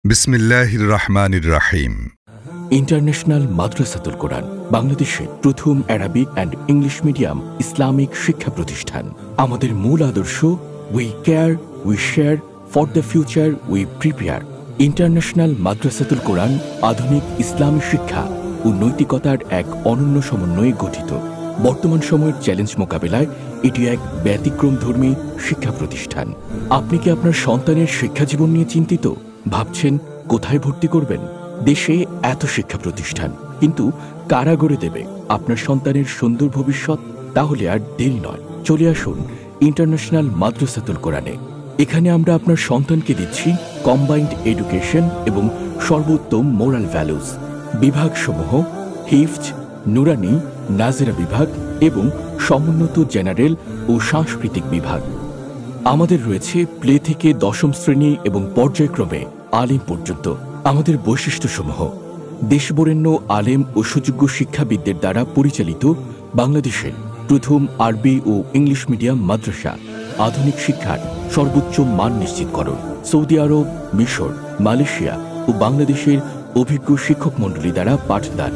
বিসমিল্লাহির রহমানির রহিম। ইন্টারন্যাশনাল মাদ্রাসাতুল কোরআন বাংলাদেশের প্রথম অ্যারাবিক অ্যান্ড ইংলিশ মিডিয়াম ইসলামিক শিক্ষা প্রতিষ্ঠান। আমাদের মূল আদর্শ we care, we share, for the future we prepare. International মাদ্রাসাতুল কোরআন আধুনিক ইসলামী শিক্ষা ও নৈতিকতার এক অনন্য সমন্বয়ে গঠিত। বর্তমান সময়ের চ্যালেঞ্জ মোকাবেলায় এটি এক ব্যতিক্রমধর্মী শিক্ষা প্রতিষ্ঠান। আপনি কি আপনার সন্তানের শিক্ষা জীবন নিয়ে চিন্তিত? ভাবছেন কোথায় ভর্তি করবেন? দেশে এত শিক্ষা প্রতিষ্ঠান, কিন্তু কারা গড়ে দেবে আপনার সন্তানের সুন্দর ভবিষ্যৎ? তাহলে আর দেরি নয়, চলে আসুন ইন্টারন্যাশনাল মাদ্রাসাতুল কোরআনে। এখানে আমরা আপনার সন্তানকে দিচ্ছি কম্বাইন্ড এডুকেশন এবং সর্বোত্তম মোরাল ভ্যালুস। বিভাগসমূহ হিফজ, নুরানি, নাজেরা বিভাগ এবং সমুন্নত জেনারেল ও সাংস্কৃতিক বিভাগ। আমাদের রয়েছে প্লে থেকে দশম শ্রেণী এবং পর্যায়ক্রমে আলিম পর্যন্ত। আমাদের বৈশিষ্ট্যসমূহ: দেশবরেণ্য আলেম ও সুযোগ্য শিক্ষাবিদদের দ্বারা পরিচালিত বাংলাদেশের প্রথম আরবি ও ইংলিশ মিডিয়াম মাদ্রাসা, আধুনিক শিক্ষার সর্বোচ্চ মান নিশ্চিতকরণ। সৌদি আরব, মিশর, মালয়েশিয়া ও বাংলাদেশের অভিজ্ঞ শিক্ষক মণ্ডলী দ্বারা পাঠদান,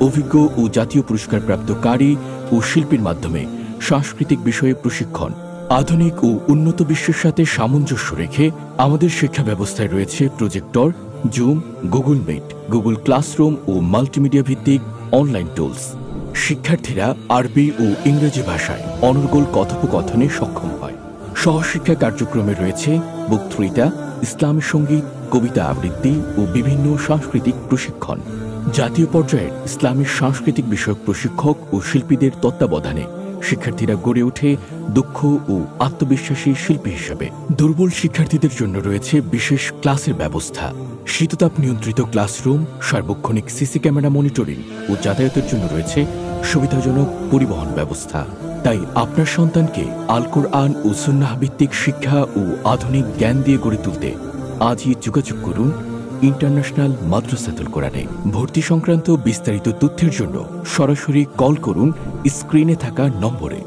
অভিজ্ঞ ও জাতীয় পুরস্কারপ্রাপ্ত কারি ও শিল্পীর মাধ্যমে সাংস্কৃতিক বিষয়ে প্রশিক্ষণ। আধুনিক ও উন্নত বিশ্বের সাথে সামঞ্জস্য রেখে আমাদের শিক্ষা ব্যবস্থায় রয়েছে projector, Zoom, Google Meet, Google classroom ও মাল্টিমিডিয়া ভিত্তিক অনলাইন টুলস। শিক্ষার্থীরা আরবি ও ইংরেজি ভাষায় অনর্গল কথোপকথনে সক্ষম হয়। সহশিক্ষা কার্যক্রমে রয়েছে বক্তৃতা, ইসলামী সঙ্গীত, কবিতা আবৃত্তি ও বিভিন্ন সাংস্কৃতিক প্রশিক্ষণ। জাতীয় পর্যায়ের ইসলামী সাংস্কৃতিক বিষয়ক প্রশিক্ষক ও শিল্পীদের তত্ত্বাবধানে শিক্ষার্থীরা গড়ে ওঠে দক্ষ ও আত্মবিশ্বাসী শিল্পী হিসেবে। দুর্বল শিক্ষার্থীদের জন্য রয়েছে বিশেষ ক্লাসের ব্যবস্থা, শীততাপ নিয়ন্ত্রিত ক্লাসরুম, সার্বক্ষণিক সিসি ক্যামেরা মনিটরিং ও যাতায়াতের জন্য রয়েছে সুবিধাজনক পরিবহন ব্যবস্থা। তাই আপনার সন্তানকে আল কোরআন ও সুন্নাহ ভিত্তিক শিক্ষা ও আধুনিক জ্ঞান দিয়ে গড়ে তুলতে আজই যোগাযোগ করুন ইন্টারন্যাশনাল মাদ্রাসাতুল কোরআনে। ভর্তি সংক্রান্ত বিস্তারিত তথ্যের জন্য সরাসরি কল করুন স্ক্রিনে থাকা নম্বরে।